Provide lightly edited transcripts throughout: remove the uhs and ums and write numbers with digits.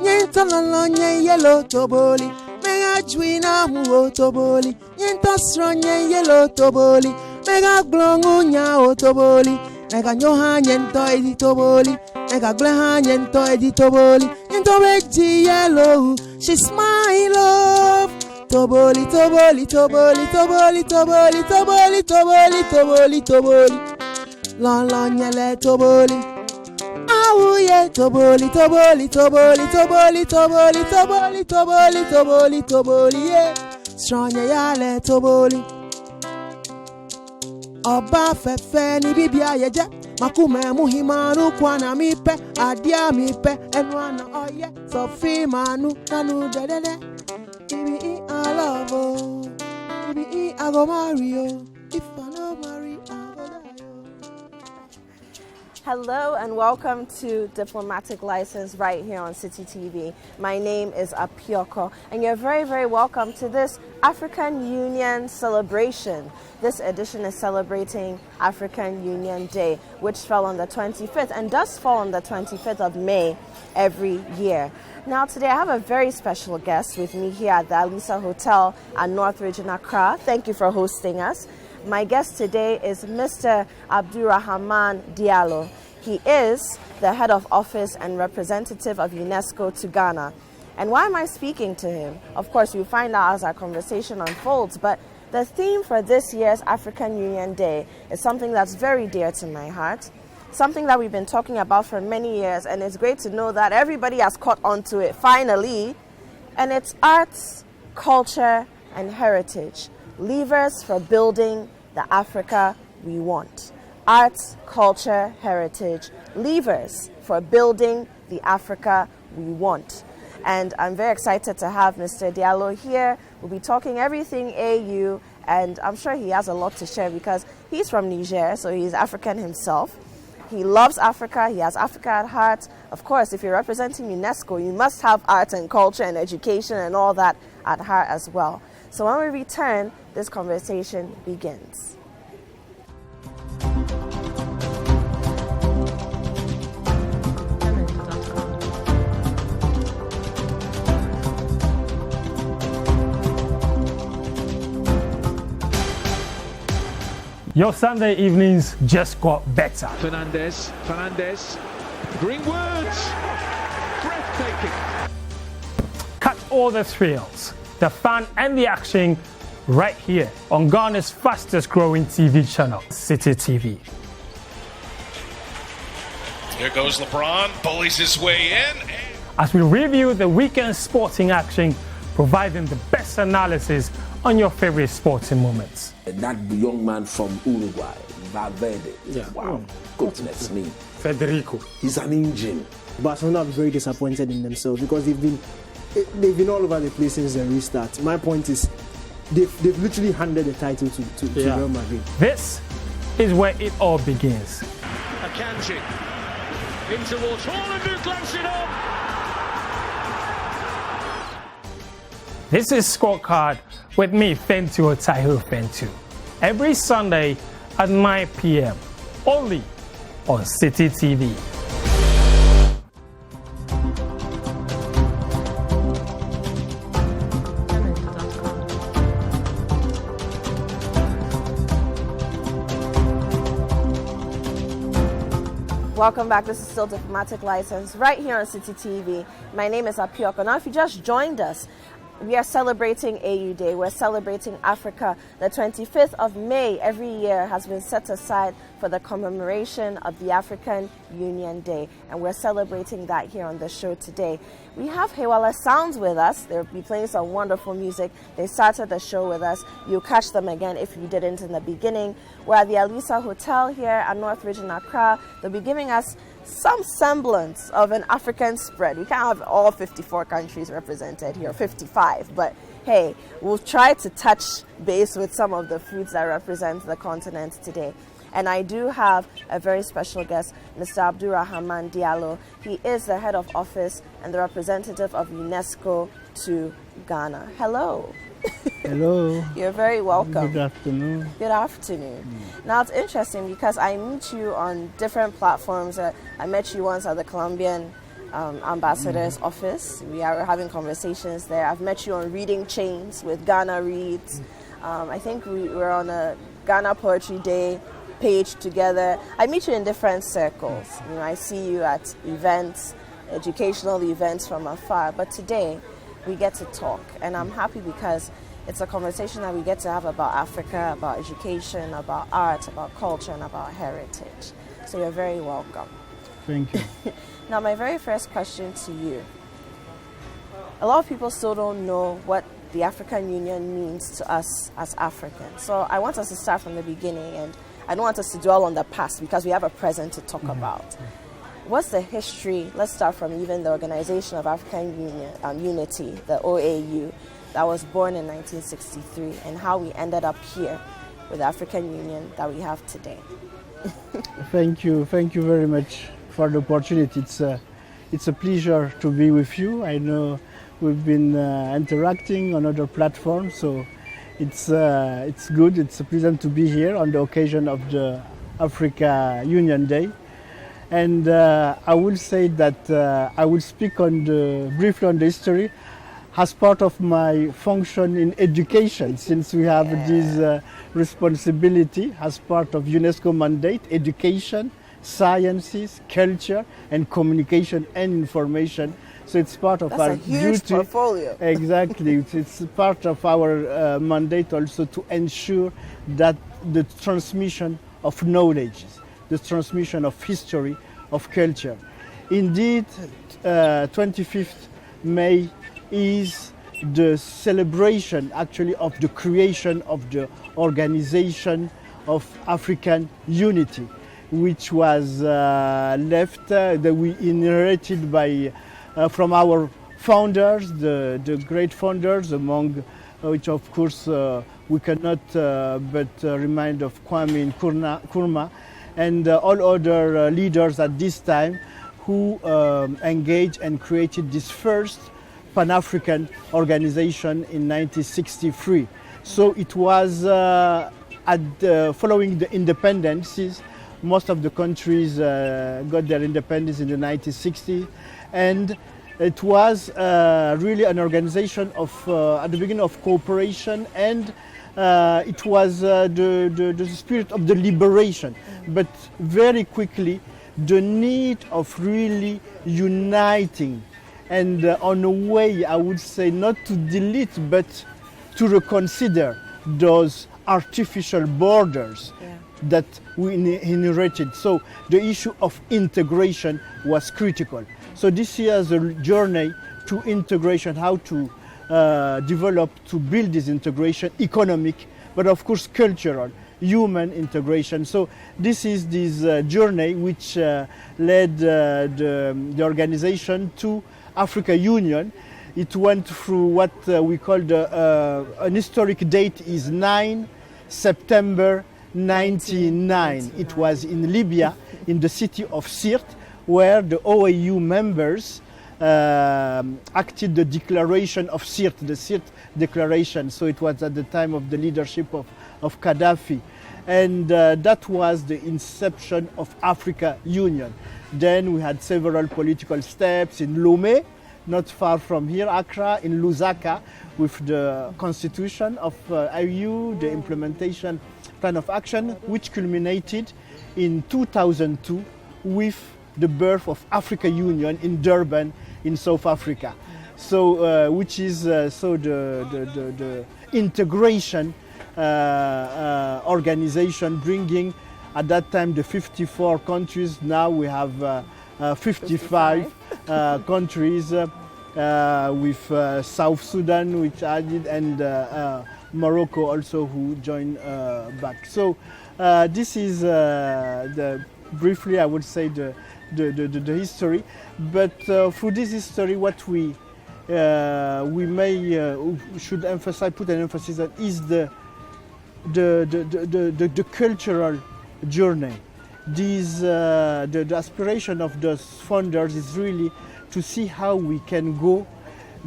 Nyentala nye yellow toboli, mega juina mu toboli, nyentasro nye yellow toboli, mega glongu nya otoboli, mega nyoha nyento editoboli, mega gleha nyento editoboli, nyento beji yellow, she's my love. Toboli, toboli, toboli, toboli, toboli, toboli, toboli, toboli, toboli, la la nyele toboli. Oh yeah, toboli, toboli, toboli, toboli, toboli, toboli, toboli, toboli, toboli, yeah. Strong yale toboli. Oba fefe ni bibia yeje. Makume muhimanu kwana mipe, adia mipe, enwana oye. Sofi manu nanu dedede. Ibi I love oh, Ibi I go Mario. If I no marry, I go die. Hello and welcome to Diplomatic License right here on City TV. My name is Apioko and you're very, very welcome to this African Union celebration. This edition is celebrating African Union Day, which fell on the 25th and does fall on the 25th of May every year. Now today I have a very special guest with me here at the Alisa Hotel at North Ridge in Accra. Thank you for hosting us. My guest today is Mr. Abdourahamane Diallo. He is the head of office and representative of UNESCO to Ghana. And why am I speaking to him? Of course, you'll find out as our conversation unfolds, but the theme for this year's African Union Day is something that's very dear to my heart, something that we've been talking about for many years, and it's great to know that everybody has caught on to it finally, and it's arts, culture, and heritage. Levers for building the Africa we want. Arts, culture, heritage, levers for building the Africa we want. And I'm very excited to have Mr. Diallo here. We'll be talking everything AU, and I'm sure he has a lot to share because he's from Niger, so he's African himself. He loves Africa, he has Africa at heart. Of course, if you're representing UNESCO, you must have art and culture and education and all that at heart as well. So when we return, this conversation begins. Your Sunday evenings just got better. Fernandez, Greenwoods, breathtaking. Cut all the thrills, the fun and the action right here on Ghana's fastest growing TV channel, City TV. There goes LeBron, bullies his way in. As we review the weekend sporting action, providing the best analysis on your favorite sporting moments. That young man from Uruguay, Valverde. Yeah. Wow, goodness me. Federico. He's an engine. Barcelona are very disappointed in themselves because they've been all over the place since the restart. My point is, they've literally handed the title to Real Madrid. This is where it all begins. Akanji in towards Haaland, who gloves it on. This is Scorecard with me, Fentu Otahiru Fentu. Every Sunday at 9 p.m. only on City TV. Welcome back. This is still Diplomatic License right here on City TV. My name is Apioko. Now, if you just joined us, we are celebrating AU Day. We're celebrating Africa. The 25th of May every year has been set aside for the commemoration of the African Union Day. And we're celebrating that here on the show today. We have Hewala Sounds with us. They'll be playing some wonderful music. They started the show with us. You'll catch them again if you didn't in the beginning. We're at the Alisa Hotel here at North Ridge in Accra. They'll be giving us some semblance of an African spread. We can't have all 54 countries represented here, 55, but hey, we'll try to touch base with some of the foods that represent the continent today. And I do have a very special guest, Mr. Abdourahamane Diallo. He is the head of office and the representative of UNESCO to Ghana. Hello. Hello. You're very welcome. Good afternoon. Good afternoon. Now it's interesting because I meet you on different platforms. I met you once at the Colombian ambassador's office. We are having conversations there. I've met you on Reading Chains with Ghana Reads. I think we were on a Ghana Poetry Day page together. I meet you in different circles. You know, I see you at events, educational events from afar. But today we get to talk, and I'm happy because it's a conversation that we get to have about Africa, about education, about art, about culture, and about heritage. So you're very welcome. Thank you. Now, my very first question to you. A lot of people still don't know what the African Union means to us as Africans. So I want us to start from the beginning, and I don't want us to dwell on the past because we have a present to talk about. What's the history? Let's start from even the Organization of African Unity, the OAU, that was born in 1963, and how we ended up here with the African Union that we have today. Thank you very much for the opportunity. It's a pleasure to be with you. I know we've been interacting on other platforms, so it's good. It's pleasant to be here on the occasion of the Africa Union Day. And I will say that I will speak briefly on the history as part of my function in education, since we have this responsibility as part of UNESCO mandate: education, sciences, culture, and communication and information. So it's part of That's our a huge duty. portfolio. Exactly, it's part of our mandate also to ensure that the transmission of knowledge, the transmission of history, of culture. Indeed, 25th May is the celebration actually of the creation of the Organization of African Unity, which was left, that we inherited from our founders, the great founders, among which of course we cannot but remind of Kwame Nkrumah and all other leaders at this time who engaged and created this first Pan-African organization in 1963. So it was following the independences. Most of the countries got their independence in the 1960s, and it was really an organization of at the beginning of cooperation, and it was the spirit of the liberation, but very quickly the need of really uniting, and on a way, I would say, not to delete but to reconsider those artificial borders that we inherited. So the issue of integration was critical. So this year's journey to integration, how to develop, to build this integration, economic, but of course cultural, human integration. So this is this journey which led the organization to Africa Union. It went through what we call an historic date is 9 September 1999. It was in Libya, in the city of Sirte, where the OAU members acted the declaration of Sirte, the Sirte Declaration. So it was at the time of the leadership of Gaddafi. And that was the inception of Africa Union. Then we had several political steps in Lomé, not far from here, Accra, in Lusaka, with the constitution of IU, the implementation plan of action, which culminated in 2002 with the birth of Africa Union in Durban, in South Africa. So, which is the integration organization, bringing at that time the 54 countries. Now we have 55 countries with South Sudan, which added, and Morocco also, who joined back. So this is briefly, I would say, the history. But through this history, what we should emphasize, put an emphasis on, is the cultural journey. The aspiration of the founders is really to see how we can go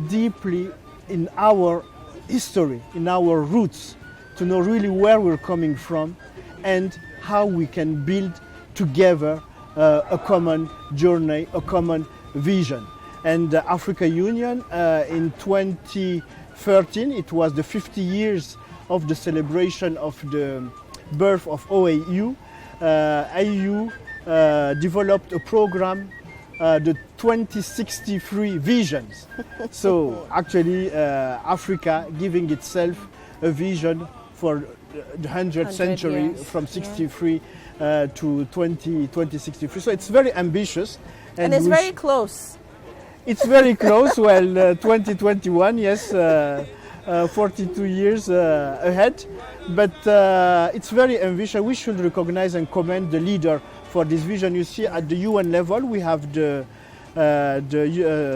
deeply in our history, in our roots, to know really where we're coming from and how we can build together a common journey, a common vision. And the Africa Union in 2013, it was the 50 years of the celebration of the birth of OAU. AU developed a program, the 2063 visions. So actually Africa giving itself a vision for the 100th century years. from 63 to 2063. So it's very ambitious. And it's very close. It's very close. Well, 2021, yes, 42 years ahead. But it's very ambitious. We should recognize and commend the leader for this vision. You see, at the UN level, we have the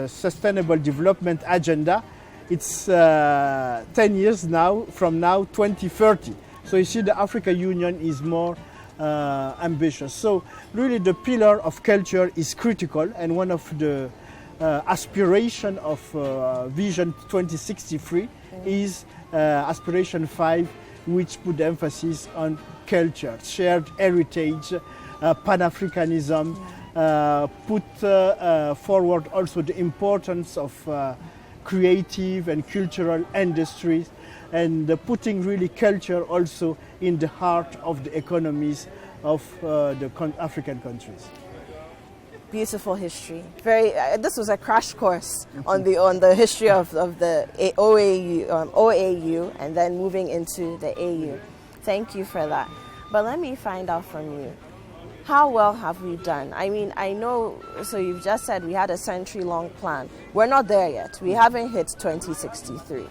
Sustainable Development Agenda. It's 10 years now, from now, 2030. So you see, the African Union is more ambitious. So really the pillar of culture is critical, and one of the aspiration of Vision 2063 is Aspiration 5, which put emphasis on culture, shared heritage, Pan-Africanism, put forward also the importance of creative and cultural industries, and putting really culture also in the heart of the economies of the African countries. Beautiful history. Very. This was a crash course on the history of the OAU, and then moving into the AU. Thank you for that. But let me find out from you, how well have we done? I mean, I know, so you've just said we had a century-long plan. We're not there yet. We haven't hit 2063.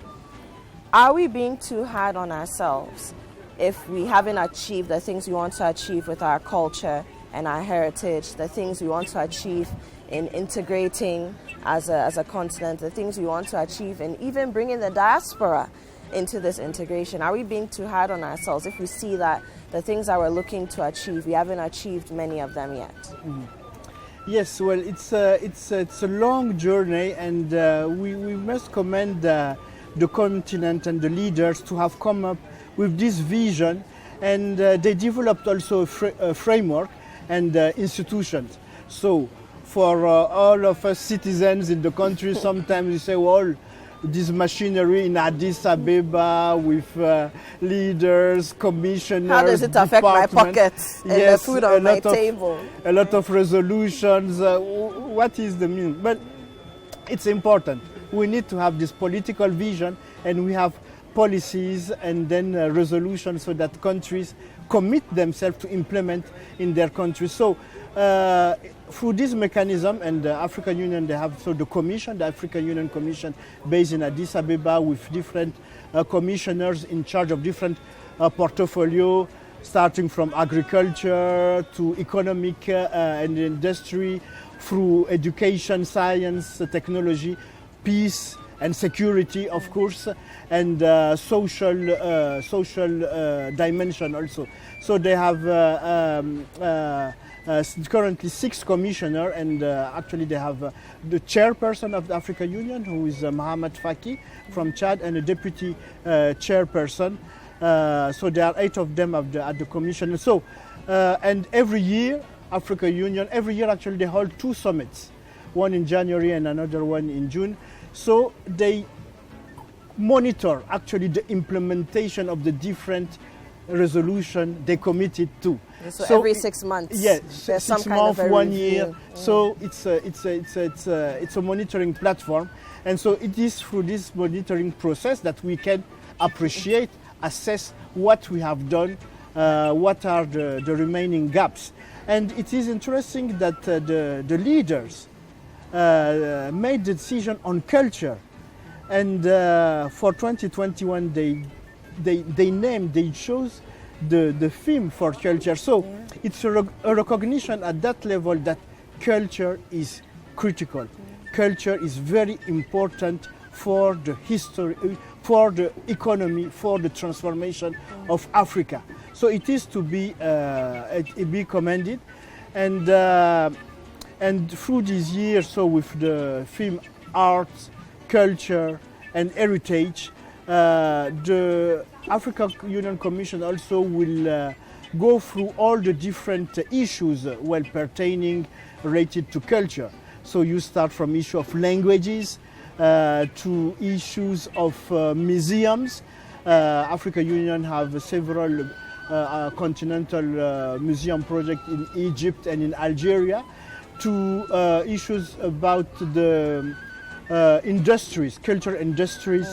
Are we being too hard on ourselves if we haven't achieved the things we want to achieve with our culture and our heritage, the things we want to achieve in integrating as a continent, the things we want to achieve in even bringing the diaspora into this integration? Are we being too hard on ourselves if we see that the things that we're looking to achieve, we haven't achieved many of them yet? Mm-hmm. Yes, well, it's a long journey, and we must commend the continent and the leaders to have come up with this vision, and they developed also a framework and institutions. So for all of us citizens in the country, sometimes we say, well, this machinery in Addis Ababa with leaders, commissioners, how does it affect my pockets and the food on my table? A lot of resolutions. What is the meaning? But it's important. We need to have this political vision, and we have policies and then resolutions so that countries commit themselves to implement in their countries. So through this mechanism, and the African Union, they have the Commission, the African Union Commission, based in Addis Ababa, with different commissioners in charge of different portfolio, starting from agriculture to economic and industry, through education, science, technology, peace and security, of course, and social dimension also. So they have currently 6 commissioners, and actually they have the chairperson of the African Union, who is Mohamed Faki from Chad, and a deputy chairperson. So there are 8 of them at the commission. So, and every year, African Union, every year actually they hold 2 summits, one in January and another one in June. So they monitor actually the implementation of the different resolution they committed to. So every 6 months, yes, there's 6 some kind months, of a 1 review. year. So it's a monitoring platform, and so it is through this monitoring process that we can appreciate, assess what we have done, what are the remaining gaps. And it is interesting that the leaders made the decision on culture, and for 2021 they chose the theme for culture. So it's a recognition at that level that culture is critical. Culture is very important for the history, for the economy, for the transformation of Africa. So it is to be commended, and through this year, so with the theme arts, culture, and heritage, The African Union Commission also will go through all the different issues pertaining related to culture. So you start from issue of languages to issues of museums. African Union have several continental museum projects in Egypt and in Algeria, to issues about the industries, cultural industries,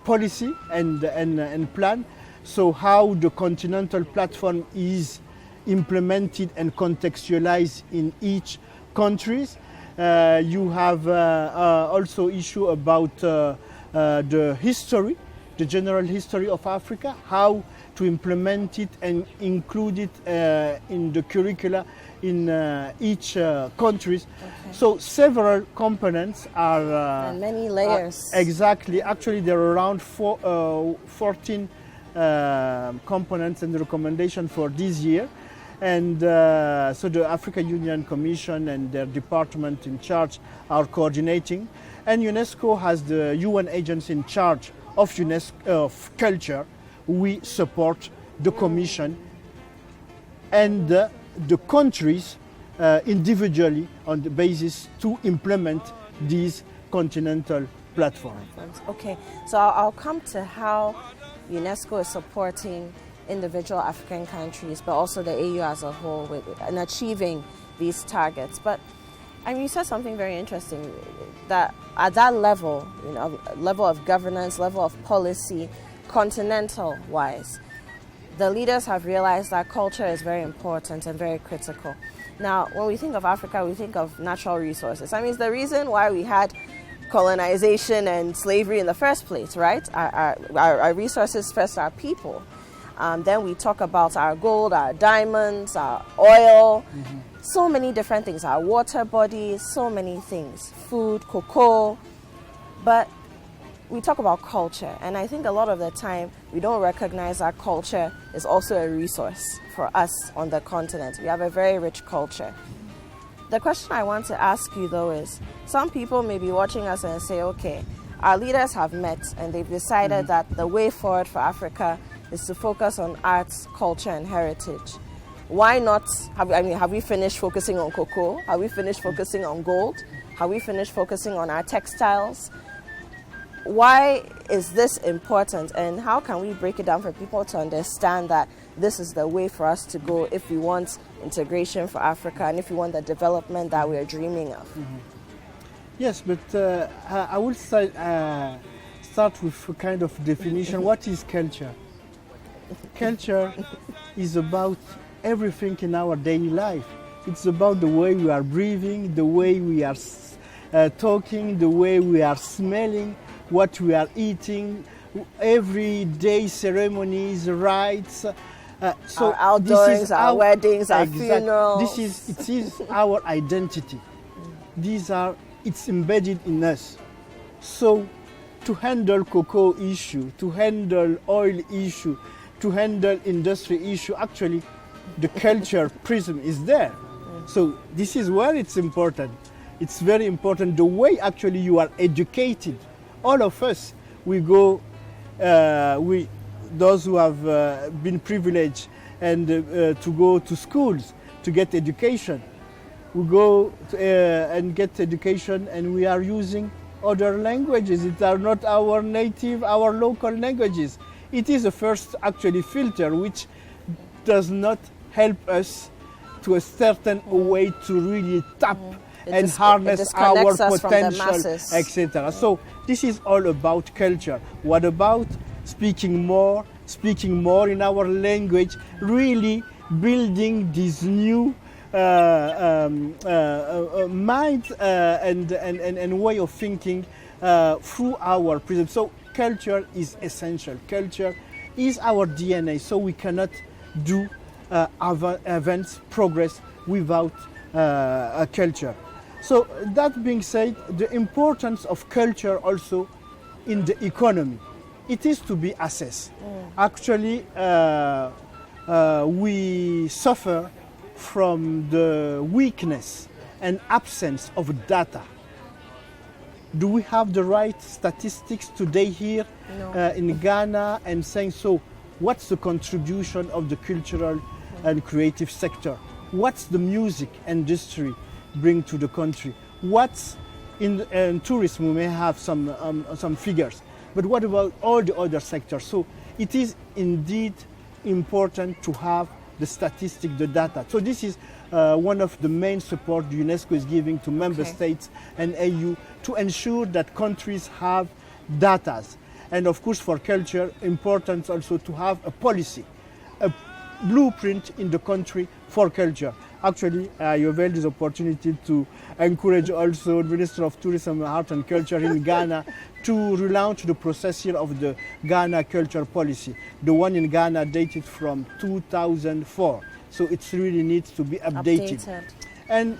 policy and plan. So how the continental platform is implemented and contextualized in each countries. You have also issue about the history, the general history of Africa, how to implement it and include it in the curricula in each countries. Okay. So several components are... and many layers. Exactly. Actually, there are around 14 components and recommendation for this year. And so the African Union Commission and their department in charge are coordinating. And UNESCO has the UN agency in charge of UNESCO of culture. We support the Commission and the countries individually on the basis to implement these continental platforms. Okay, so I'll come to how UNESCO is supporting individual African countries, but also the AU as a whole in achieving these targets. But I mean, you said something very interesting, that at that level, you know, level of governance, level of policy, continental-wise, the leaders have realized that culture is very important and very critical. Now, when we think of Africa, we think of natural resources. I mean, it's the reason why we had colonization and slavery in the first place, right? Our resources first, our people. Then we talk about our gold, our diamonds, our oil, so many different things, our water bodies, so many things, food, cocoa. But we talk about culture, and I think a lot of the time we don't recognize our culture is also a resource for us on the continent. We have a very rich culture. The question I want to ask you though is, some people may be watching us and say, okay, our leaders have met and they've decided that the way forward for Africa is to focus on arts, culture and heritage. Why not, have we finished focusing on cocoa? Have we finished focusing on gold? Have we finished focusing on our textiles? Why is this important, and how can we break it down for people to understand that this is the way for us to go if we want integration for Africa and if we want the development that we are dreaming of? Yes, but I will start with a kind of definition. What is culture? Culture is about everything in our daily life. It's about the way we are breathing, the way we are talking, the way we are smelling, what we are eating, everyday ceremonies, rites. So our outdoors, our weddings, our funerals. It is our identity. It's embedded in us. So to handle cocoa issue, to handle oil issue, to handle industry issue, actually the culture prism is there. So this is where it's important. It's very important the way actually you are educated. All of us, we go, those who have been privileged and to go to schools to get education. We go and get education and we are using other languages. It are not our native, our local languages. It is a first actually filter which does not help us to a certain way to really tap and harness our potential, etc. So this is all about culture. What about speaking more in our language, really building this new mind and way of thinking through our prism. So culture is essential. Culture is our DNA, so we cannot do advance progress without a culture. So that being said, the importance of culture also in the economy, it is to be assessed. Actually, we suffer from the weakness and absence of data. Do we have the right statistics today here in Ghana and saying, so what's the contribution of the cultural and creative sector? What's the music industry bring to the country? What's in tourism? We may have some figures, but what about all the other sectors? So it is indeed important to have the statistic, the data. So this is one of the main support the UNESCO is giving to member states and AU to ensure that countries have data. And of course for culture, important also to have a policy, a blueprint in the country for culture. Actually, I avail this opportunity to encourage also the Minister of Tourism, Art and Culture in Ghana to relaunch the process here of the Ghana Culture Policy. The one in Ghana dated from 2004. So it really needs to be updated. And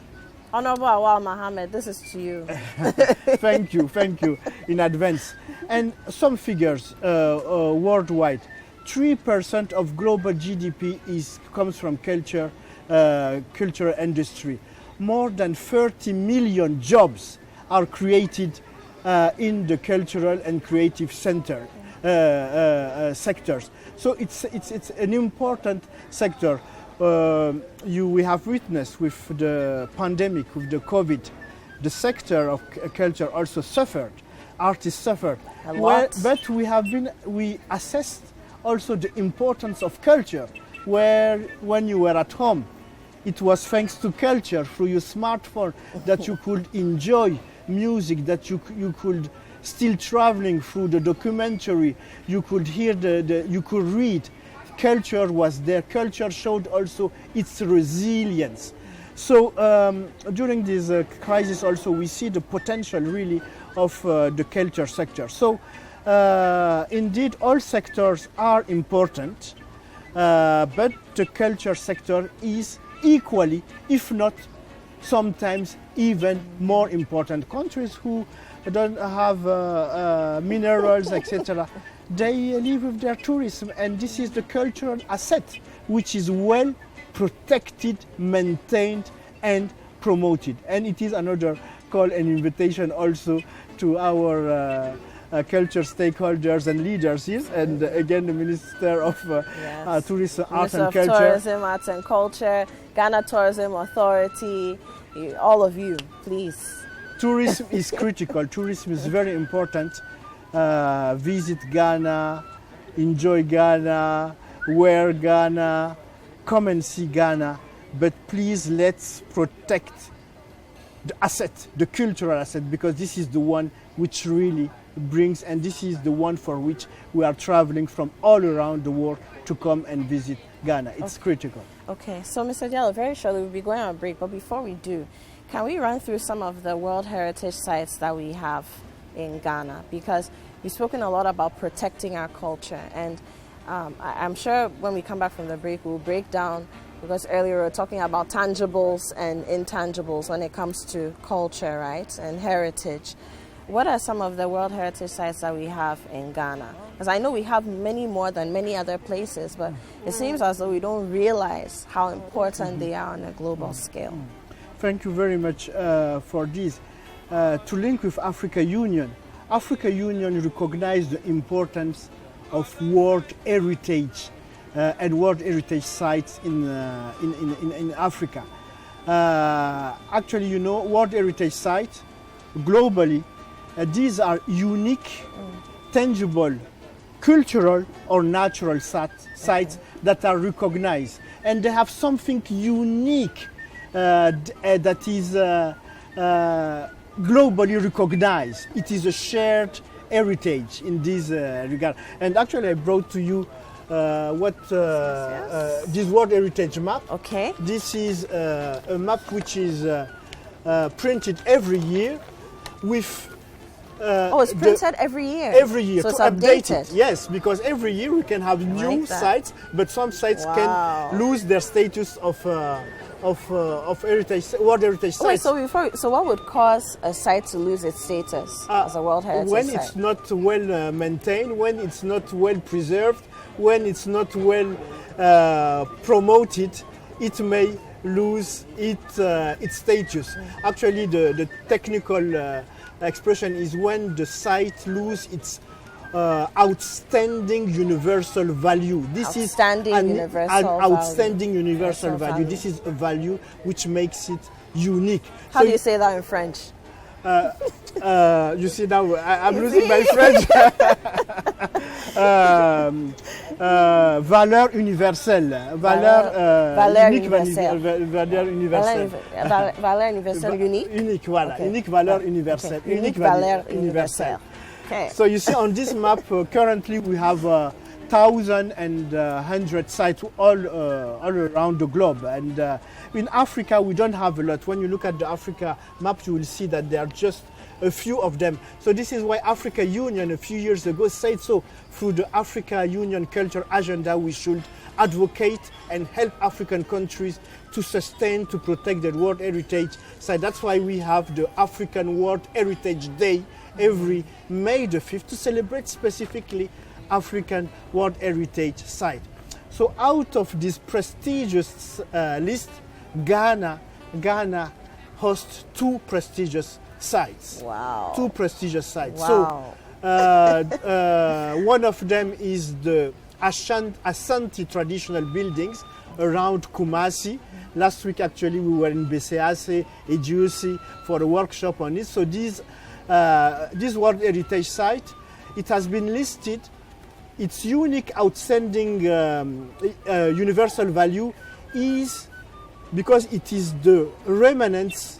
Honorable Awal Mohammed, this is to you. thank you in advance. And some figures worldwide. 3% of global GDP comes from culture, cultural industry. More than 30 million jobs are created in the cultural and creative sectors. So it's an important sector. We have witnessed with the pandemic, with the COVID, the sector of culture also suffered. Artists suffered. A lot. But we assessed also the importance of culture, where when you were at home, it was thanks to culture through your smartphone that you could enjoy music, that you could still traveling through the documentary, you could hear you could read. Culture was there. Culture showed also its resilience. So during this crisis also we see the potential really of the culture sector. So indeed all sectors are important, but the culture sector is equally, if not sometimes even more important. Countries who don't have minerals, etc., they live with their tourism, and this is the cultural asset which is well protected, maintained and promoted. And it is another call and invitation also to our culture stakeholders and leaders here, and again the Minister of Tourism, Art and Culture. Tourism, Arts and Culture, Ghana Tourism Authority, all of you, please. Tourism is critical. Tourism is very important. Visit Ghana, enjoy Ghana, wear Ghana, come and see Ghana, but please let's protect the asset, the cultural asset, because this is the one which really brings, and this is the one for which we are traveling from all around the world to come and visit Ghana. It's critical. Okay, so Mr. Diallo, very shortly we'll be going on a break, but before we do, can we run through some of the World Heritage sites that we have in Ghana? Because we've spoken a lot about protecting our culture, and I'm sure when we come back from the break we'll break down, because earlier we were talking about tangibles and intangibles when it comes to culture, right, and heritage. What are some of the World Heritage sites that we have in Ghana? Because I know we have many more than many other places, but it seems as though we don't realize how important they are on a global scale. Thank you very much for this. To link with Africa Union recognized the importance of World Heritage and World Heritage sites in Africa. Actually, you know, World Heritage sites globally, these are unique, tangible, cultural or natural sites that are recognized, and they have something unique that is globally recognized. It is a shared heritage in this regard. And actually I brought to you this World Heritage map. Okay. This is a map which is printed every year with it's printed every year? Every year, so to it's update updated. it. Yes, because every year we can have new sites, but some sites can lose their status of heritage, World Heritage sites. So what would cause a site to lose its status as a World Heritage when site? It's not well maintained, when it's not well preserved, when it's not well promoted, it may lose its status. Actually, the technical expression is when the site loses its outstanding universal value. This is an outstanding universal value. This is a value which makes it unique. How do you say that in French? You see now, I'm losing my French. Valeur universelle. Valeur unique, universelle. Valeur universelle. Valeur universelle unique? Unique, voilà. Okay. Unique valeur universelle. Okay. Unique valeur universelle. Okay. So you see on this map, currently we have 1,100 sites all around the globe. And in Africa, we don't have a lot. When you look at the Africa map, you will see that there are just a few of them. So this is why Africa Union a few years ago said so. Through the Africa Union Culture Agenda, we should advocate and help African countries to sustain, to protect their World Heritage site. That's why we have the African World Heritage Day every May the 5th to celebrate specifically African World Heritage Site. So out of this prestigious list, Ghana hosts 2 prestigious sites. Wow. 2 prestigious sites. Wow. So one of them is the Ashanti traditional buildings around Kumasi. Last week actually we were in Besease, Ejusi for a workshop on it. So this World Heritage Site, it has been listed. Its unique, outstanding universal value is because it is the remnants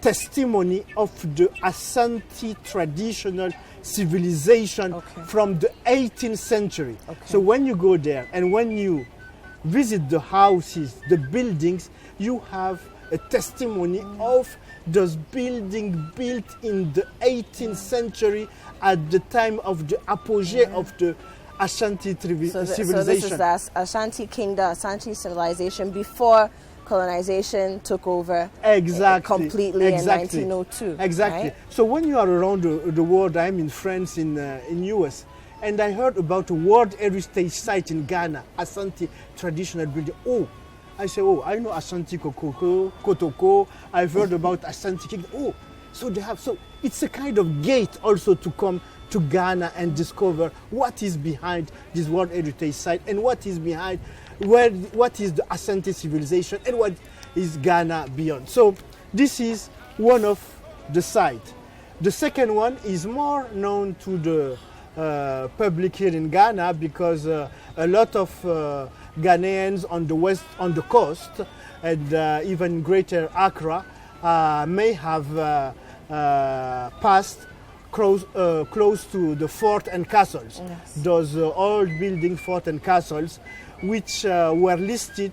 testimony of the Ashanti traditional civilization from the 18th century. Okay. So when you go there and when you visit the houses, the buildings, you have a testimony of those buildings built in the 18th century at the time of the apogee of the Ashanti civilization. So this is the Ashanti kingdom, Ashanti civilization before colonization took over completely in 1902. Exactly. Right? So when you are around the world, I'm in France, in US, and I heard about a World Heritage Site in Ghana, Ashanti traditional building. Oh, I say, oh, I know Ashanti Kotoko. I've heard about Ashanti Kingdom. Oh, so they have. So it's a kind of gate also to come to Ghana and discover what is behind this World Heritage Site and what is behind what is the Ashanti civilization and what is Ghana beyond. So this is one of the sites. The second one is more known to the public here in Ghana because a lot of Ghanaians on the coast and even Greater Accra may have passed close to the fort and castles. Yes. Those old building fort and castles which were listed.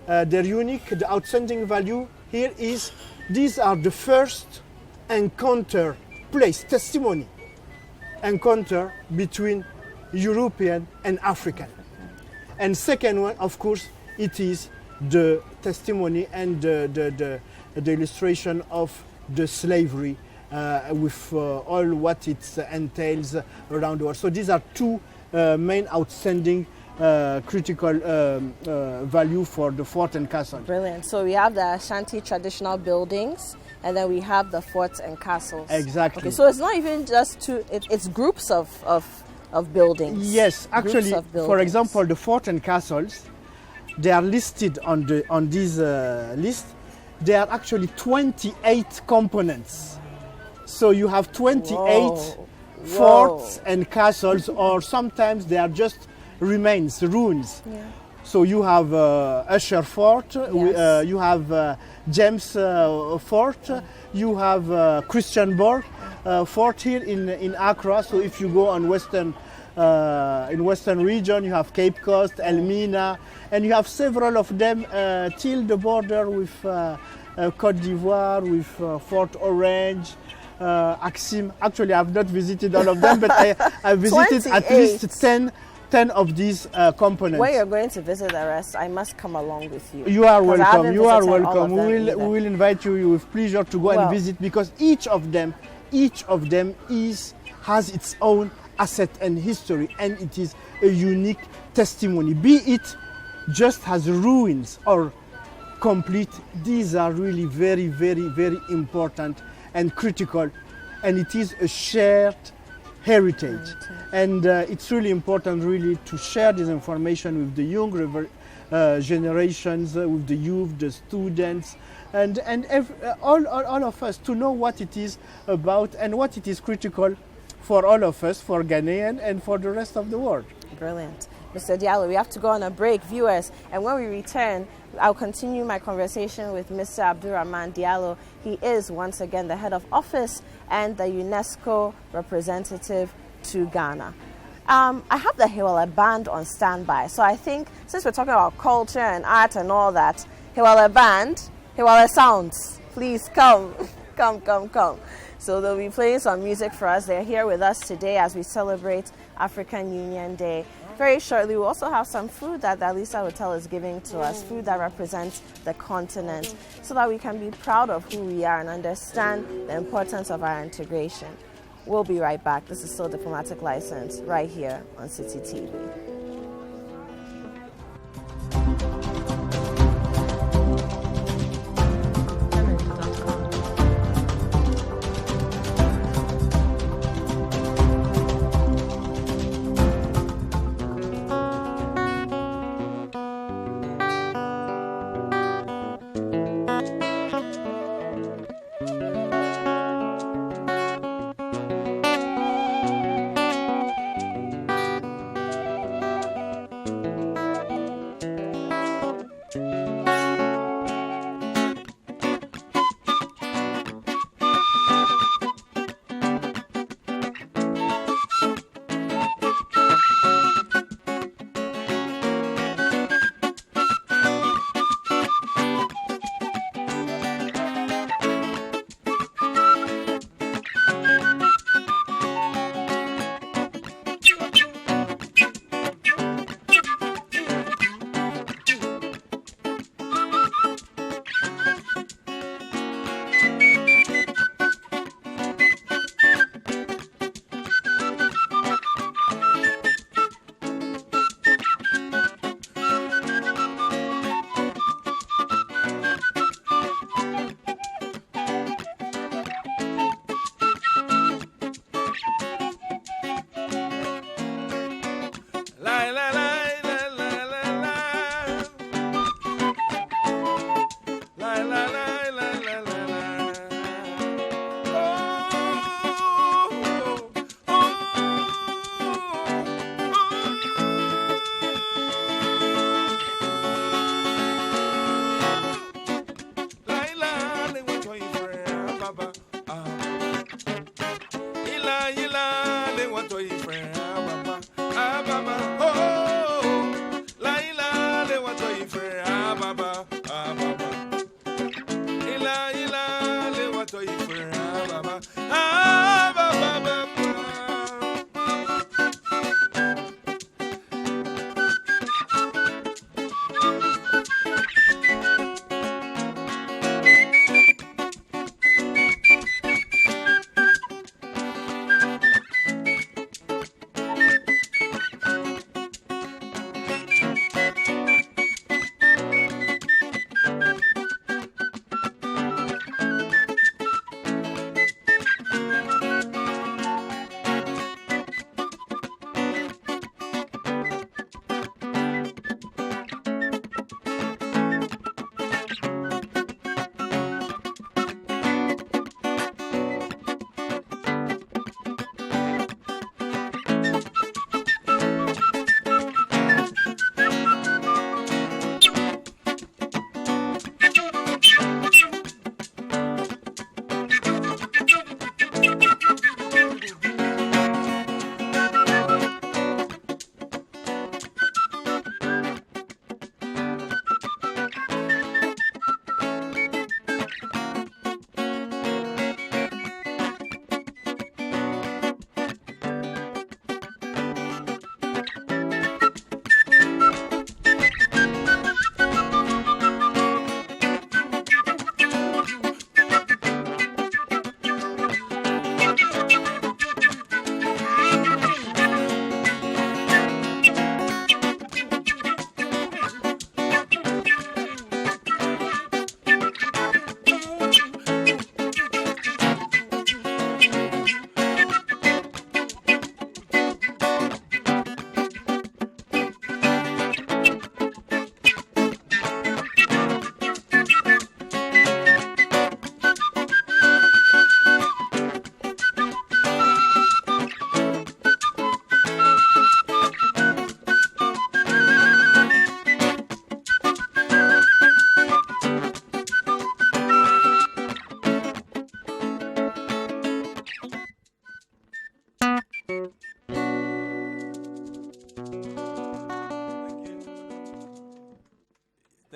Their unique, the outstanding value here is these are the first encounter place, testimony encounter between European and African. And second one, of course, it is the testimony and the illustration of the slavery with all what it entails around the world. So these are 2 main outstanding critical value for the fort and castle. Brilliant. So we have the Ashanti traditional buildings and then we have the forts and castles. Exactly. Okay, so it's not even just 2, it's groups of buildings. Yes, actually, for example, the fort and castles, they are listed on this list. There are actually 28 components. So you have 28 forts and castles, or sometimes they are just remains, ruins. Yeah. So you have Usher Fort, yes. You have James Fort, you have Christianborg Fort here in Accra. So if you go on in Western region, you have Cape Coast, Elmina, and you have several of them till the border with Côte d'Ivoire, with Fort Orange, Axim. Actually, I've not visited all of them, but I visited at least 10 of these components. When you're going to visit the rest, I must come along with you. You are welcome. You are welcome. We will invite you with pleasure to go and visit, because each of them has its own asset and history, and it is a unique testimony. Be it just as ruins or complete, these are really very, very, very important and critical. and it is a shared heritage. And it's really important really to share this information with the younger generations, with the youth, the students, and all of us to know what it is about and what it is critical for all of us, for Ghanaian and for the rest of the world. Brilliant. Mr. Diallo, we have to go on a break, viewers, and when we return, I'll continue my conversation with Mr. Abdourahamane Diallo. He is, once again, the head of office and the UNESCO representative to Ghana. I have the Hewala Band on standby, so I think since we're talking about culture and art and all that, Hewala Band, Hewala Sounds, please come, come. So they'll be playing some music for us. They're here with us today as we celebrate African Union Day. Very shortly, we'll also have some food that the Alisa Hotel is giving to us, food that represents the continent, so that we can be proud of who we are and understand the importance of our integration. We'll be right back. This is still Diplomatic License right here on City TV.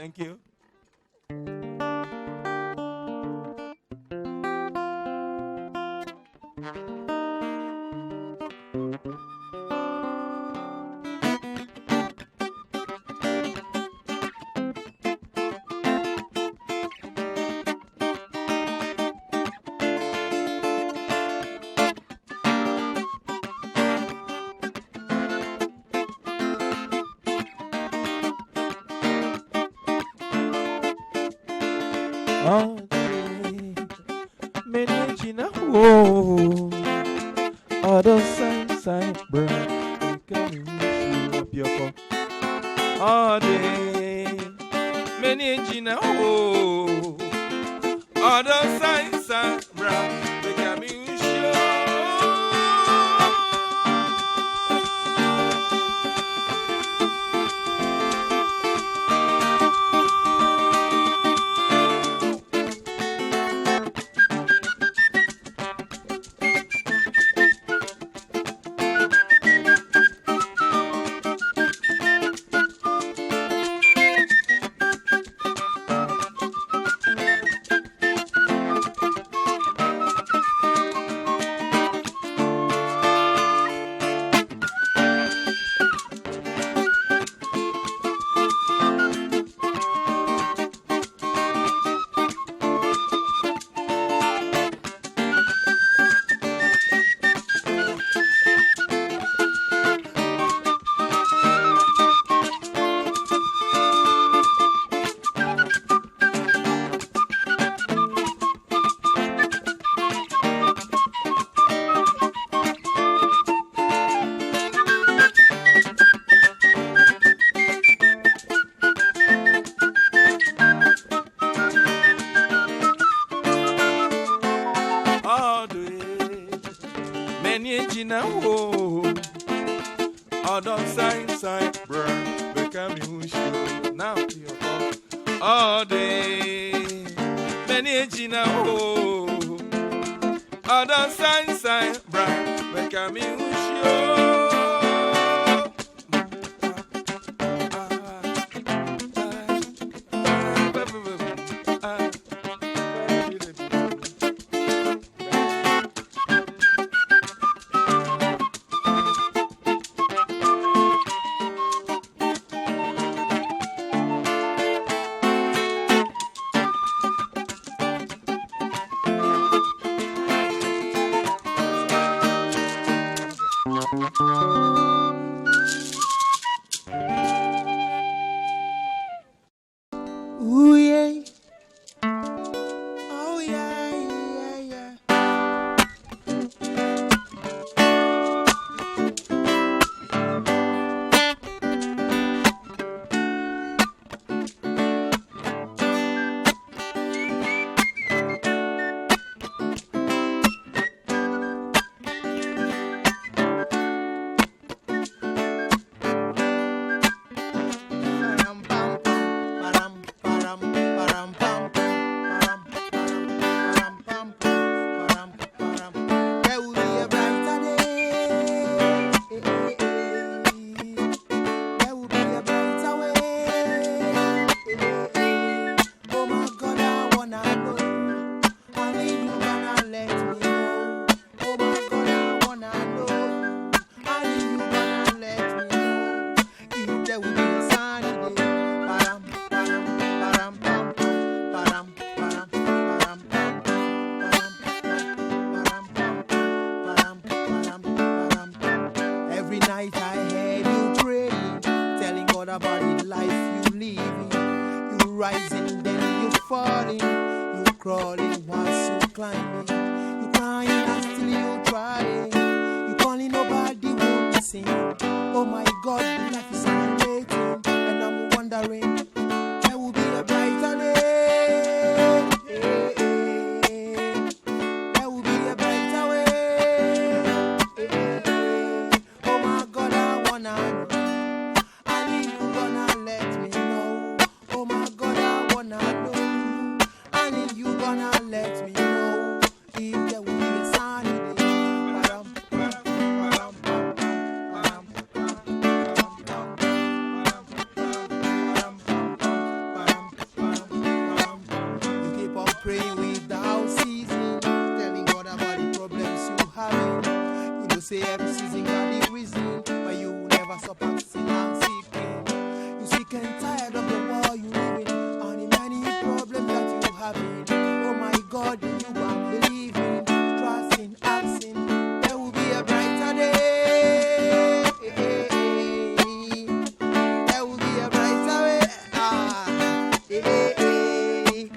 Thank you. Other side, bright, can you up your cup? All day, many engine, oh, other side, bright, they can be Ooh, yeah. Oh, yeah, yeah, yeah. say every season got the reason, but you never stop asking and seeking. You sick and tired of the war you live in, and the many problems that you having. Oh my God, you are believing, trusting, asking, there will be a brighter day. There will be a brighter way.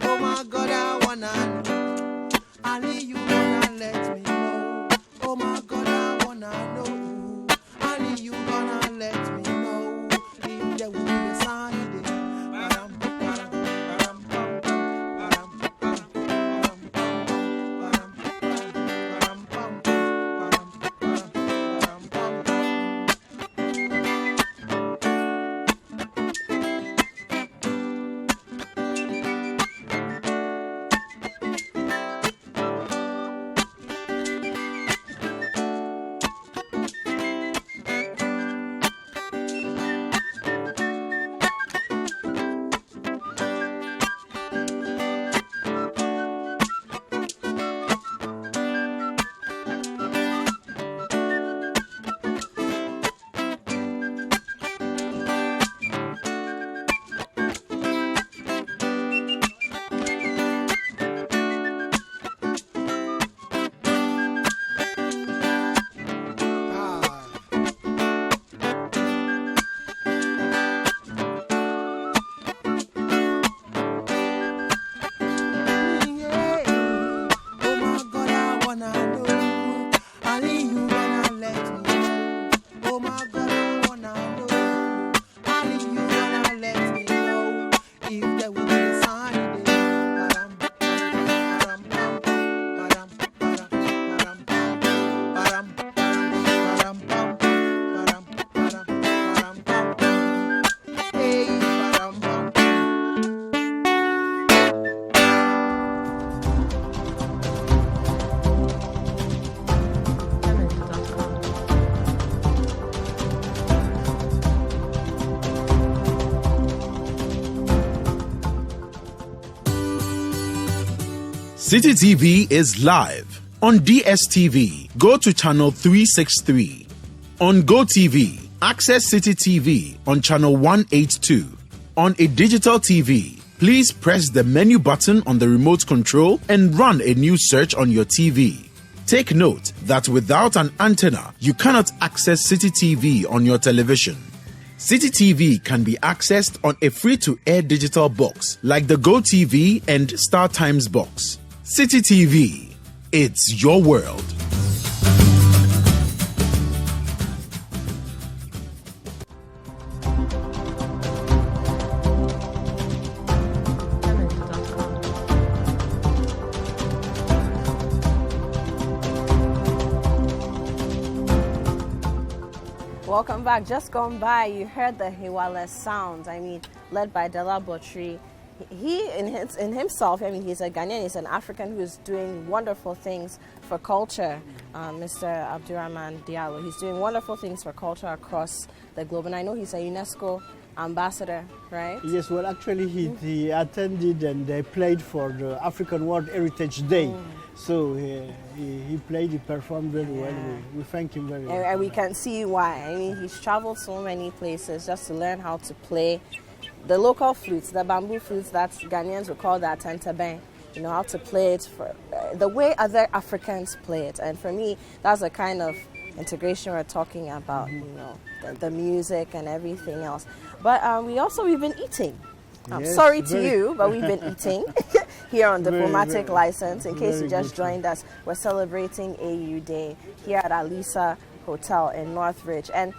Oh my God, I wanna know. Only you gonna let me know. Oh my God, I wanna know. Only you gonna let me know. If there will be a sunny day. Param, param, param, pam, param, param, param, pam, param, param, pam, param, City TV is live on DSTV. Go to channel 363. On GoTV, access City TV on channel 182. On a digital TV, please press the menu button on the remote control and run a news search on your TV. Take note that without an antenna, you cannot access City TV on your television. City TV can be accessed on a free-to-air digital box like the GoTV and StarTimes box. City TV, it's your world. Welcome back. Just gone by, you heard the Hiwale sound. I mean, led by Dela Botri. He, in himself, I mean, he's a Ghanaian, he's an African who's doing wonderful things for culture. Mr. Abdourahamane Diallo, he's doing wonderful things for culture across the globe. And I know he's a UNESCO ambassador, right? Yes, well, actually, he attended and played for the African World Heritage Day. So he played, he performed very well. We thank him very much. And we can see why. I mean, he's traveled so many places just to learn how to play the local flutes, the bamboo flutes that Ghanaians would call the atantaben. You know, how to play it for the way other Africans play it. And for me, that's the kind of integration we're talking about, you know, the music and everything else. But we've been eating. I'm sorry to you, but we've been eating here on Diplomatic License. In case you just joined us, we're celebrating AU Day here at Alisa Hotel in Northridge. And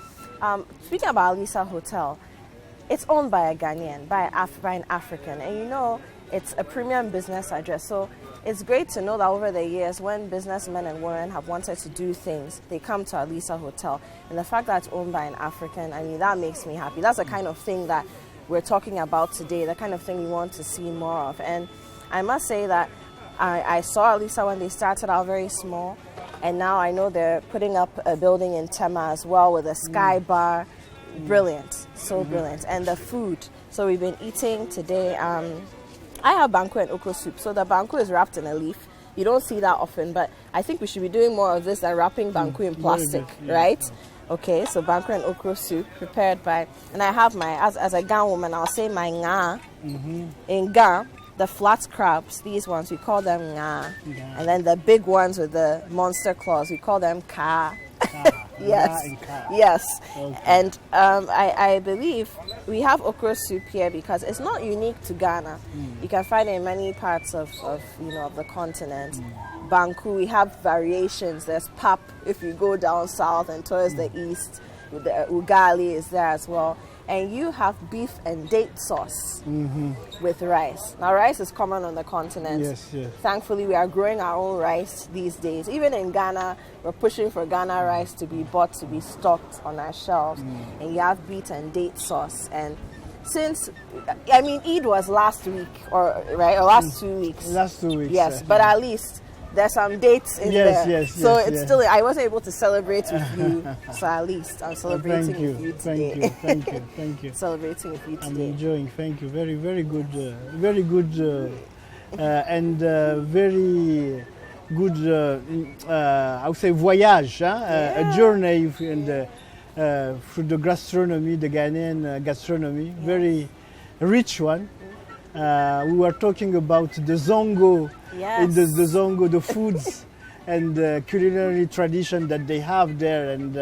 speaking about Alisa Hotel, it's owned by a Ghanaian, by an African. And you know, it's a premium business address. So it's great to know that over the years, when businessmen and women have wanted to do things, they come to Alisa Hotel. And the fact that it's owned by an African, I mean, that makes me happy. That's the kind of thing that we're talking about today, the kind of thing we want to see more of. And I must say that I saw Alisa when they started out very small. And now I know they're putting up a building in Tema as well with a sky bar. Brilliant, so brilliant. And the food. So we've been eating today. I have banku and okra soup. So the banku is wrapped in a leaf You don't see that often, but I think we should be doing more of this than wrapping banku in plastic, right? Okay, so banku and okra soup prepared by, and I have my, as a Ga woman, I'll say my nga. In Ga, the flat crabs, these ones, we call them nga. And then the big ones with the monster claws, we call them ka. Yes, yes. Okay. And I believe we have okra soup here because it's not unique to Ghana. You can find it in many parts of the continent. Banku, we have variations. There's pap if you go down south and towards the east. The ugali is there as well. And you have beef and date sauce with rice. Now, rice is common on the continent. Yes, yes. Thankfully, we are growing our own rice these days. Even in Ghana, we're pushing for Ghana rice to be bought, to be stocked on our shelves. And you have beef and date sauce. And since, I mean, Eid was last week, or last 2 weeks. Last 2 weeks. Yes, but at least there's some dates in there. Yes, so it's still, I wasn't able to celebrate with you. So at least I'm celebrating with you today. Thank you. Celebrating with you today. I'm enjoying. Thank you. Very, very good. Very good and very good, I would say, voyage. A journey through the gastronomy, the Ghanaian gastronomy. Very rich one. We were talking about the zongo. Yes. In the zongo, the foods and the culinary tradition that they have there. And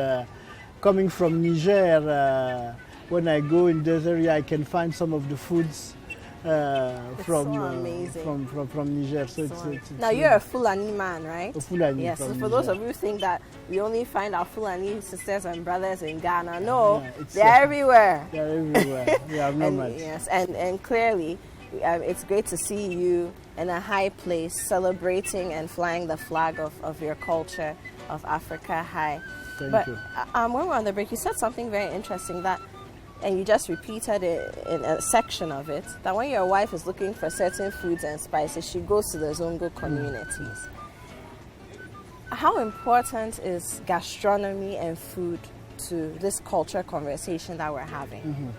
coming from Niger, when I go in this area, I can find some of the foods from Niger. So it's now you're a Fulani man, right? A Fulani. Yes. So for those of you who think that we only find our Fulani sisters and brothers in Ghana, no, they're everywhere. They're everywhere. They are nomads. Yes, and clearly. It's great to see you in a high place celebrating and flying the flag of your culture of Africa high. Thank you. When we were on the break, you said something very interesting and you just repeated it in a section of it, that when your wife is looking for certain foods and spices, she goes to the Zongo communities. How important is gastronomy and food to this culture conversation that we're having?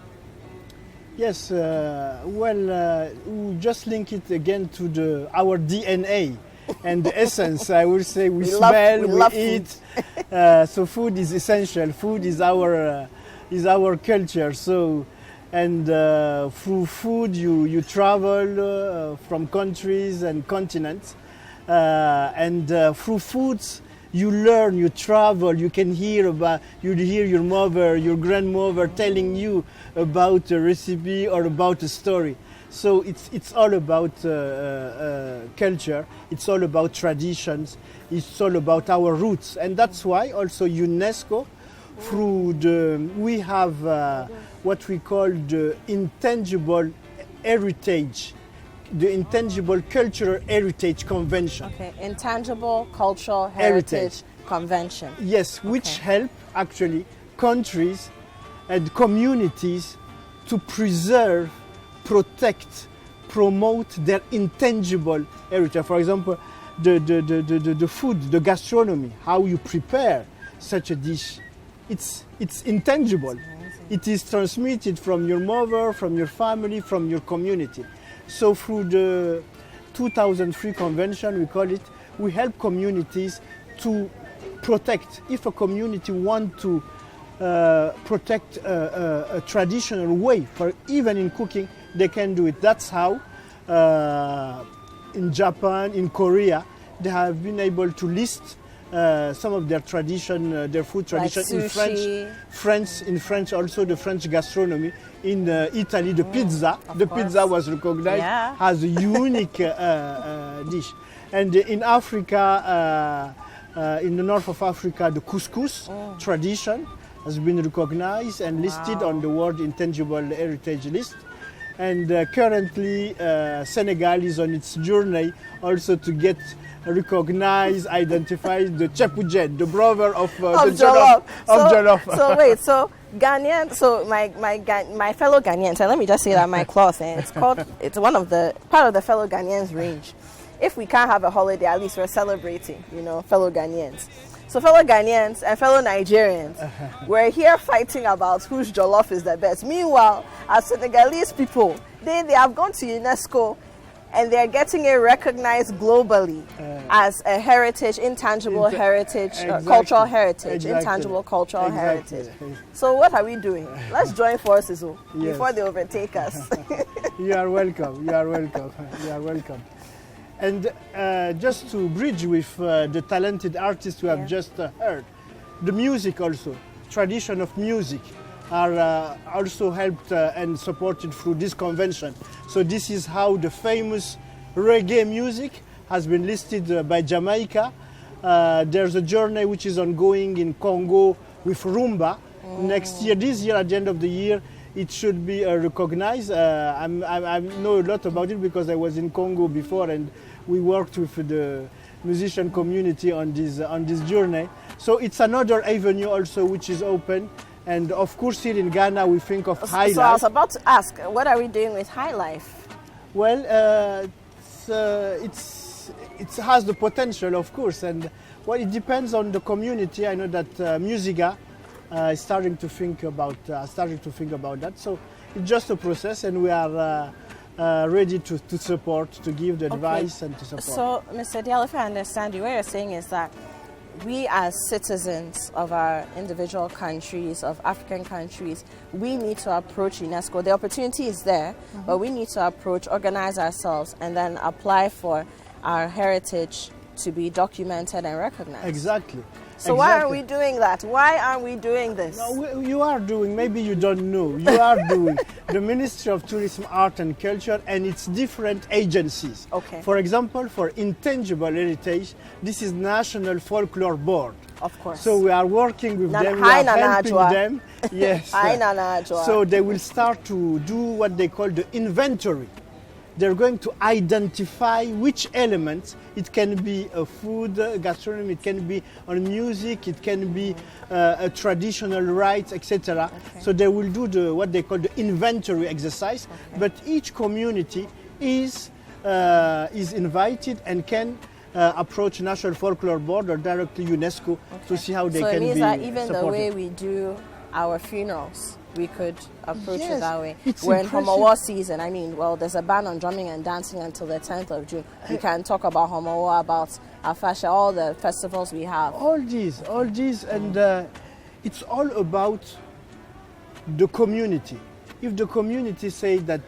Yes, we just link it again to our DNA and the essence. I would say we smell, we eat. So food is essential. Food is our culture. So, and through food you travel from countries and continents, and through foods you learn, you travel, you hear your mother, your grandmother telling you about a recipe or about a story. So it's all about culture, it's all about traditions, it's all about our roots. And that's why also UNESCO, we have what we call the intangible heritage, the Intangible Cultural Heritage Convention. Okay, Intangible Cultural Heritage Convention. Yes, which help actually countries and communities to preserve, protect, promote their intangible heritage. For example, the food, the gastronomy, how you prepare such a dish, it's intangible. It is transmitted from your mother, from your family, from your community. So through the 2003 convention, we call it, we help communities to protect. If a community wants to protect a traditional way, for even in cooking, they can do it. That's how in Japan, in Korea, they have been able to list some of their tradition, their food tradition like in French. In French, also the French gastronomy. In Italy, the pizza. The pizza was recognized as a unique dish. And in Africa, in the north of Africa, the couscous tradition has been recognized and listed on the World Intangible Heritage List. And currently, Senegal is on its journey also to get recognized, identified the Chepujet, the brother of Jollof. So wait, so Ghanaian, so my fellow Ghanaians, and let me just say that my cloth, it's one of the part of the fellow Ghanaians range. If we can't have a holiday, at least we're celebrating, fellow Ghanaians. So fellow Ghanaians and fellow Nigerians, we're here fighting about whose jollof is the best. Meanwhile, as Senegalese people, they have gone to UNESCO and they're getting it recognized globally as a heritage, intangible heritage, cultural heritage, intangible cultural heritage. So what are we doing? Let's join forces before they overtake us. You are welcome. You are welcome. You are welcome. And just to bridge with the talented artists we have just heard, the music also, tradition of music, are also helped and supported through this convention. So this is how the famous reggae music has been listed by Jamaica. There's a journey which is ongoing in Congo with rumba. Next year, this year, at the end of the year, it should be recognized. I know a lot about it because I was in Congo before and we worked with the musician community on this journey. So it's another avenue also which is open. And of course, here in Ghana, we think of high life. So I was about to ask, what are we doing with high life? Well, it has the potential, of course, and well, it depends on the community. I know that Musiga is starting to think about that. So it's just a process, and we are ready to support, to give the advice and to support. So, Mr. Diallo, if I understand you, what you're saying is that we as citizens of our individual countries, of African countries, we need to approach UNESCO. The opportunity is there, but we need to approach, organize ourselves, and then apply for our heritage to be documented and recognized. Exactly. So why are we doing that? Why aren't we doing this? No, you are doing, maybe you don't know, you are doing. The Ministry of Tourism, Art and Culture and its different agencies. Okay. For example, for intangible heritage, this is National Folklore Board. Of course. So we are working with them, we are helping them. Yes. So they will start to do what they call the inventory. They're going to identify which elements. It can be a food, gastronomy, it can be on music, it can be a traditional rites, etc. Okay. So they will do what they call the inventory exercise. Okay. But each community is invited and can approach National Folklore Board or directly UNESCO to see how they can be supported. So it means that even the way we do our funerals, we could approach it that way. We're in Homowa season. I mean, well, there's a ban on drumming and dancing until the 10th of June. We can talk about Homowa, about Afasha, all the festivals we have. All these, and it's all about the community. If the community say that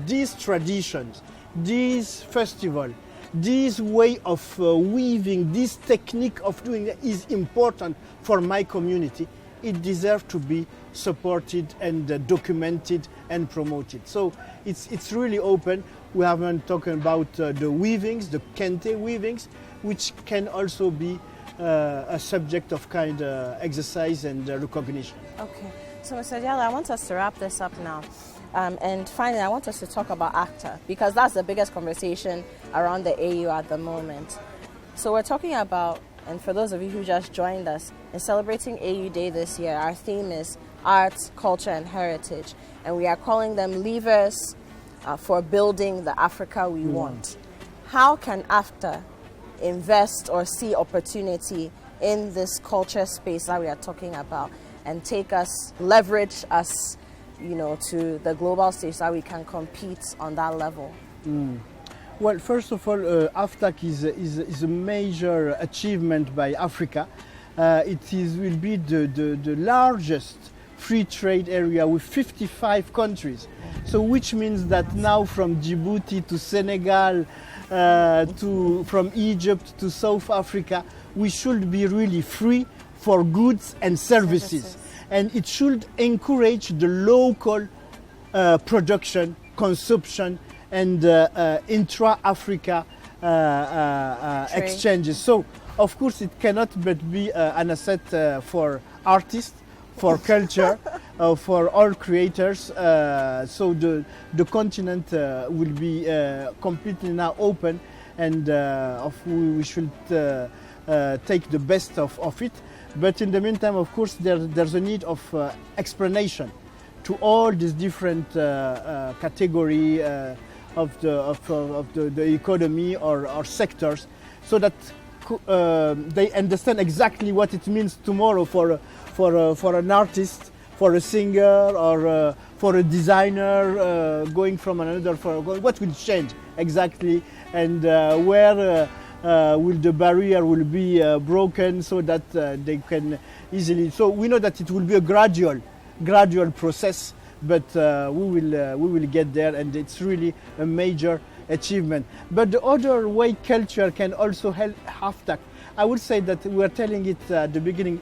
these traditions, these festival, this way of weaving, this technique of doing it is important for my community, it deserves to be supported and documented and promoted. So it's really open. We haven't talked about the weavings, the kente weavings, which can also be a subject of kind of exercise and recognition. Okay, so Mr. Diallo, I want us to wrap this up now. And finally, I want us to talk about ACTA, because that's the biggest conversation around the AU at the moment. So we're talking about, and for those of you who just joined us, in celebrating AU Day this year, our theme is arts, culture, and heritage. And we are calling them levers for building the Africa we want. How can AFTA invest or see opportunity in this culture space that we are talking about and take us, leverage us, to the global stage so that we can compete on that level? Well, first of all, AFTAC is a major achievement by Africa. It will be the largest free trade area with 55 countries. So which means that now from Djibouti to Senegal, from Egypt to South Africa, we should be really free for goods and services. And it should encourage the local production, consumption, and intra-Africa exchanges. So, of course, it cannot but be an asset for artists, for culture, for all creators. So the continent will be completely now open, and we should take the best of it. But in the meantime, of course, there's a need of explanation to all these different category of the economy or sectors, so that they understand exactly what it means tomorrow for an artist, for a singer or for a designer going from another. What will change exactly, and where will the barrier will be broken so that they can easily. So we know that it will be a gradual process, but we will get there, and it's really a major achievement. But the other way culture can also help that. I would say that we are telling it at the beginning.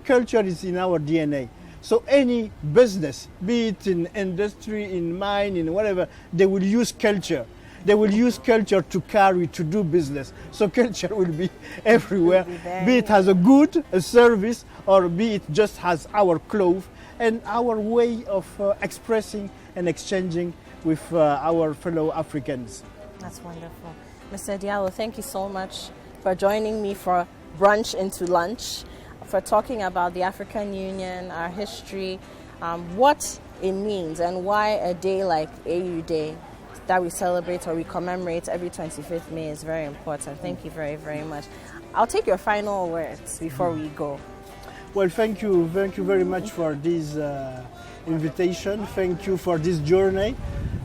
Culture is in our DNA. So any business, be it in industry, in mine, in whatever, they will use culture. They will use culture to do business. So culture will be everywhere, be it as a good, a service, or be it just as our clothes and our way of expressing and exchanging with our fellow Africans. That's wonderful. Mr. Diallo, thank you so much for joining me for Brunch into Lunch, for talking about the African Union, our history, what it means, and why a day like AU Day that we celebrate or we commemorate every 25th May is very important. Thank you very, very much. I'll take your final words before we go. Well, thank you very much for this invitation. Thank you for this journey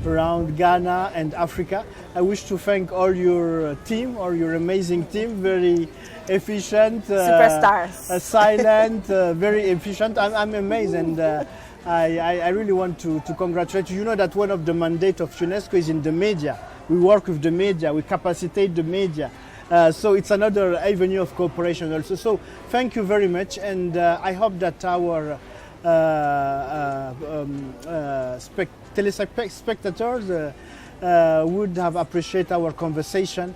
around Ghana and Africa. I wish to thank all your team, all your amazing team, very efficient, superstars, silent, very efficient. I'm amazed, and I really want to congratulate you. You know that one of the mandates of UNESCO is in the media. We work with the media, we capacitate the media. So it's another avenue of cooperation also. So thank you very much, and I hope that our telespectators would have appreciated our conversation,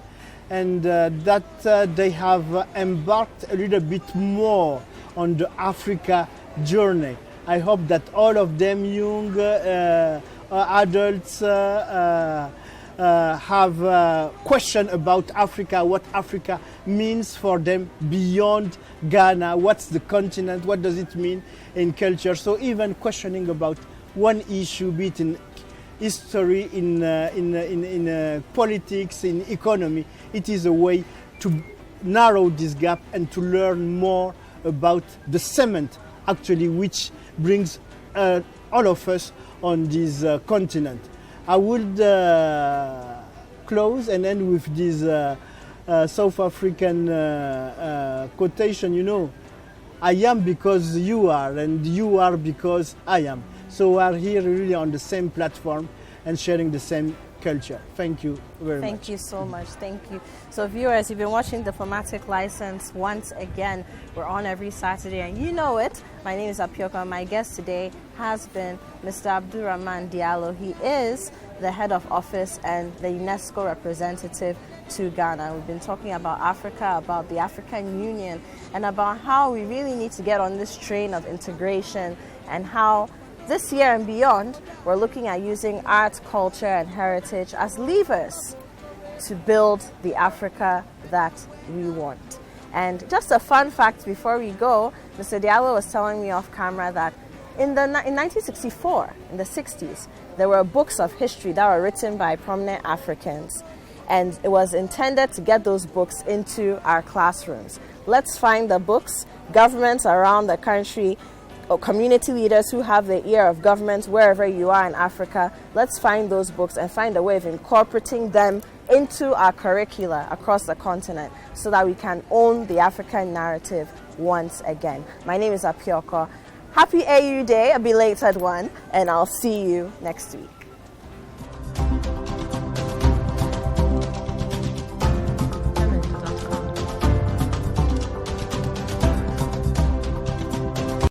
and that they have embarked a little bit more on the Africa journey. I hope that all of them, young adults, have a question about Africa, what Africa means for them beyond Ghana, what's the continent, what does it mean in culture. So even questioning about one issue, be it in history, in politics, in economy, it is a way to narrow this gap and to learn more about the cement actually which brings all of us on this continent. I would close and end with this South African quotation, you know, I am because you are, and you are because I am. So we are here really on the same platform and sharing the same culture. Thank you very much. Thank you so much. Thank you. So viewers, you've been watching Diplomatic License once again. We're on every Saturday, and you know it. My name is Apioka. My guest today has been Mr. Abdourahamane Diallo. He is the head of office and the UNESCO representative to Ghana. We've been talking about Africa, about the African Union, and about how we really need to get on this train of integration, and how this year and beyond, we're looking at using art, culture, and heritage as levers to build the Africa that we want. And just a fun fact before we go, Mr. Diallo was telling me off camera that in 1964, in the 60s, there were books of history that were written by prominent Africans, and it was intended to get those books into our classrooms. Let's find the books. Governments around the country, or community leaders who have the ear of governments wherever you are in Africa, let's find those books and find a way of incorporating them into our curricula across the continent so that we can own the African narrative once again. My name is Apioka. Happy AU Day, a belated one, and I'll see you next week.